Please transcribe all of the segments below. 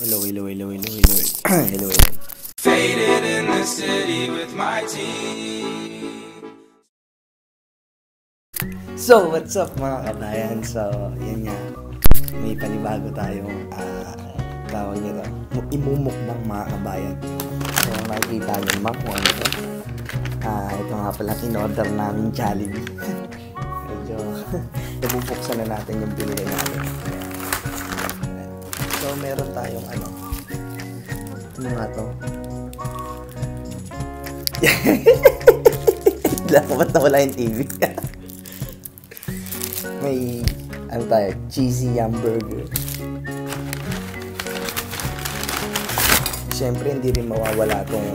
Hello, hello, hello, hello, hello. Hello, hello. Faded in the city with my team. So, what's up mga kabayan? So, yan nga. May panibago tayong tawag nito. Imumukbang mga kabayan. So, makikita nyo naman kung ano ito. Ito nga pala in-order namin Jollibee. Medyo nabubuksan na natin yung binili natin. So, meron tayong ano nga to? Ba't nawala yung TV? May ano tayo, cheesy hamburger. Siyempre hindi rin mawawala tong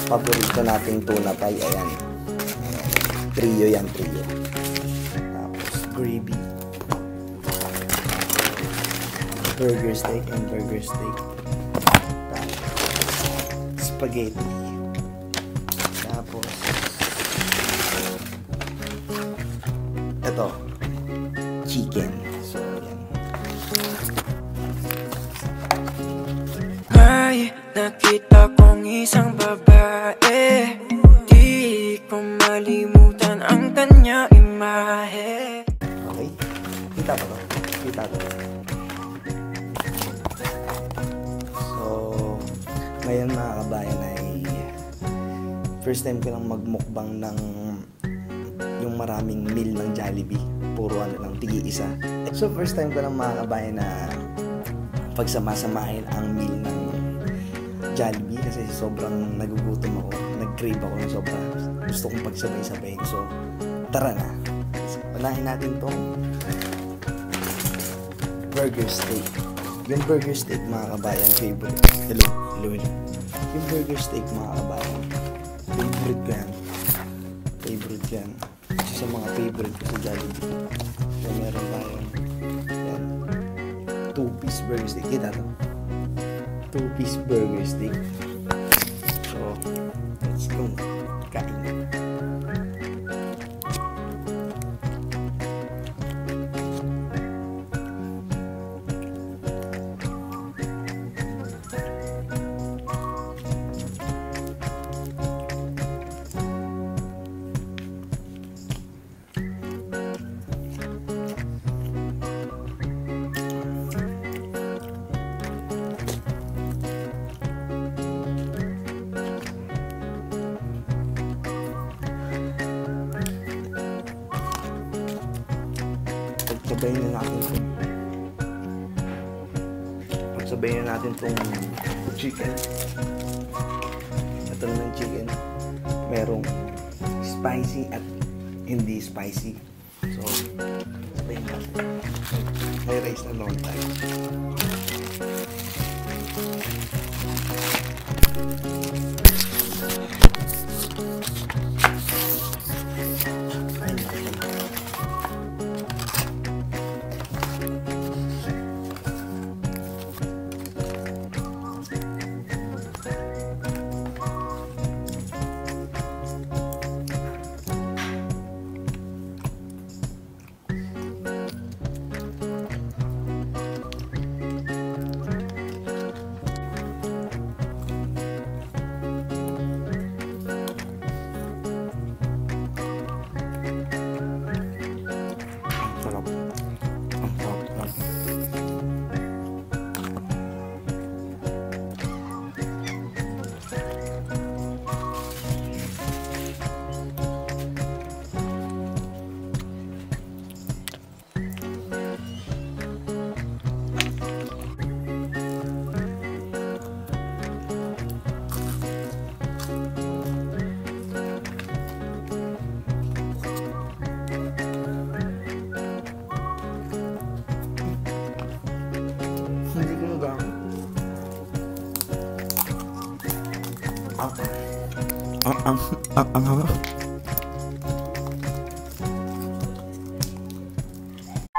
paborito nating tuna pie. Ayan, trio yan, trio. Tapos gravy, burger steak and burger steak. Tapos spaghetti. Tapos ito, chicken. So, yan. May nakita kong isang babae, di ko malimutan ang kanya imahe. Okay? Kita ba to? Kita to. So, ngayon mga kabayan ay first time ko lang magmukbang ng yung maraming meal ng Jollibee. Puro ano lang, tigi-isa. So, first time ko lang mga kabayan na pagsama-samahin ang meal ng Jollibee kasi sobrang nagugutom ako. Nag-crave ako ng sobra. Gusto kong pagsabay-sabayin. So, tara na. Unahin natin tong burger steak. Yung burger steak mga kabayan, favorite. Hello. Yung burger steak mga kabayan, favorite ko yan. Favorite yan. Isa sa mga favorite ko sa Jollibee. So, meron tayong yan, 2-piece burger steak. Kita to? 2-piece burger steak. So, let's go. Kain. Pagsabayin na natin itong chicken. Ito naman chicken. Merong spicy at hindi spicy. So, sabayin natin. May rice na naman tayo.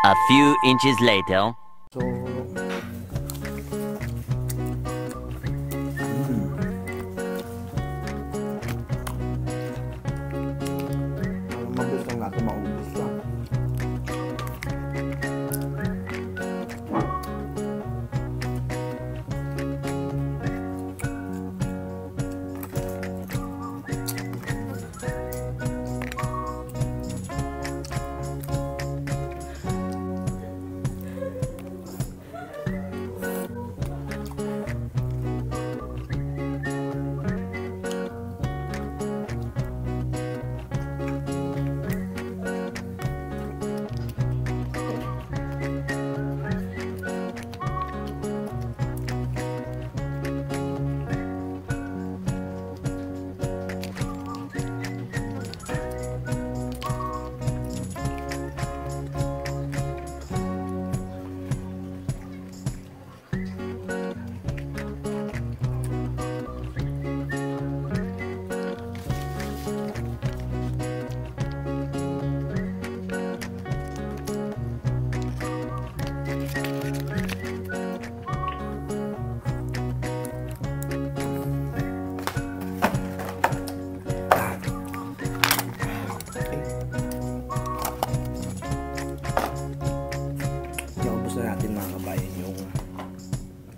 A few inches later. So, mabilis lang natin maubos lang.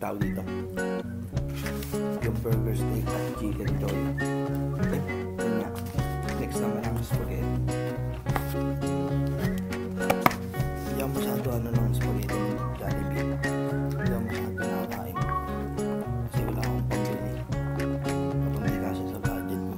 tawag dito. Yung burger steak at chicken joy. Okay, yun nga. Next naman ang spaghetti. Hindi ako masyado ng spaghetti ng Jollibee. Hindi ako masyado nakakain. Kasi wala akong pambili. Kapag hindi kasi sa budget ko.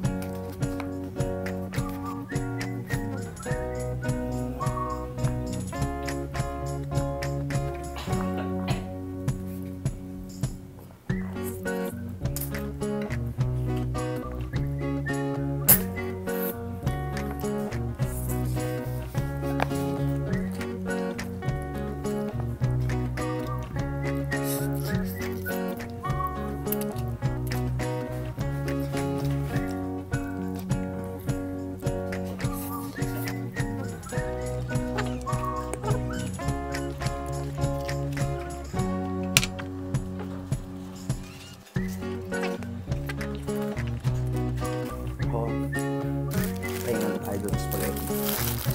Idol spaghetti.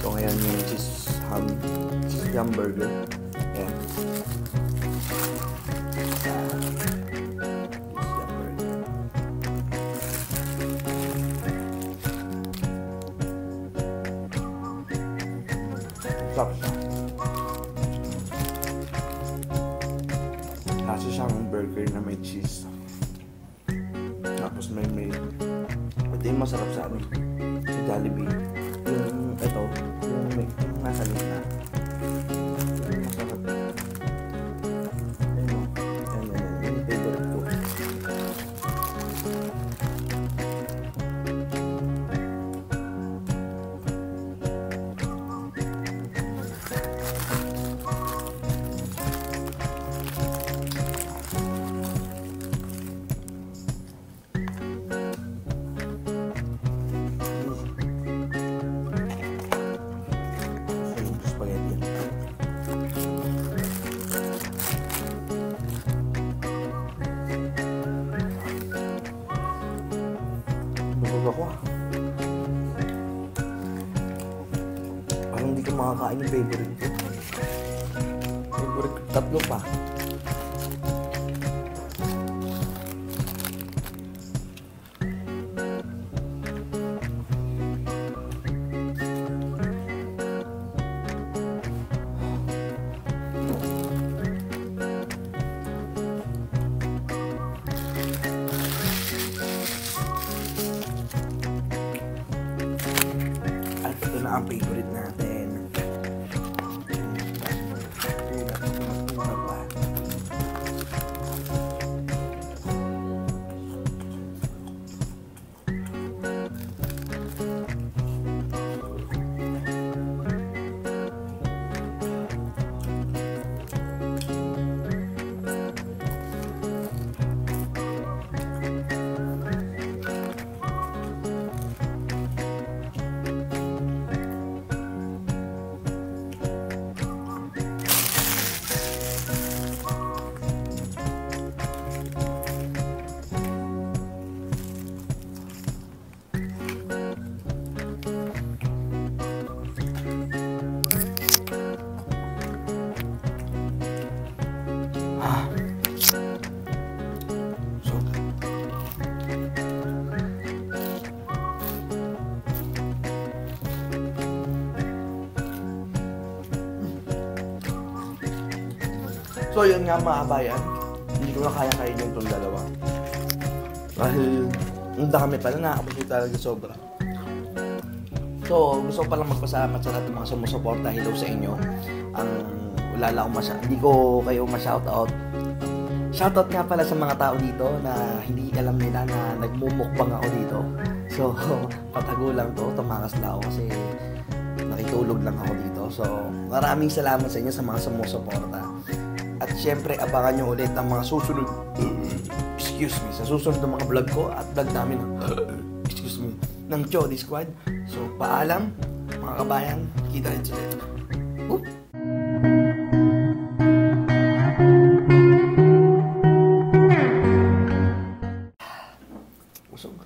So ngayon yung cheese hamburger. Ayan. Cheese hamburger. Sarap siya. Kasi siyang burger na may cheese. Tapos may ito yung masarap sa amin. Sa Jollibee. Yung ito, yung nasa gitna. Yung masarap. Ayun o. Yan. Yung favorite ko. Ako. Parang hindi ko makakain yung favorite ko. Favorite ko, tatlo pa. Ito na ang favorite natin. So yun nga mga kabayan, hindi ko na kaya kainin itong dalawa. Dahil ang dami pala, nakakabusog talaga sobra. So gusto ko palang magpasalamat sa lahat ng mga sumusuporta. Hello sa inyo. Hindi ko kayo ma-shoutout. Shoutout nga pala sa mga tao dito na hindi alam nila na nagmumukbang ako dito. So patago lang to, tumakas lang ako kasi nakitulog lang ako dito. So maraming salamat sa inyo sa mga sumusuporta. At syempre, abangan nyo ulit ang mga susunod, sa susunod ng mga vlog ko at vlog namin ng Chody Squad. So, paalam, mga kabayan, kita rin ulit. Busog.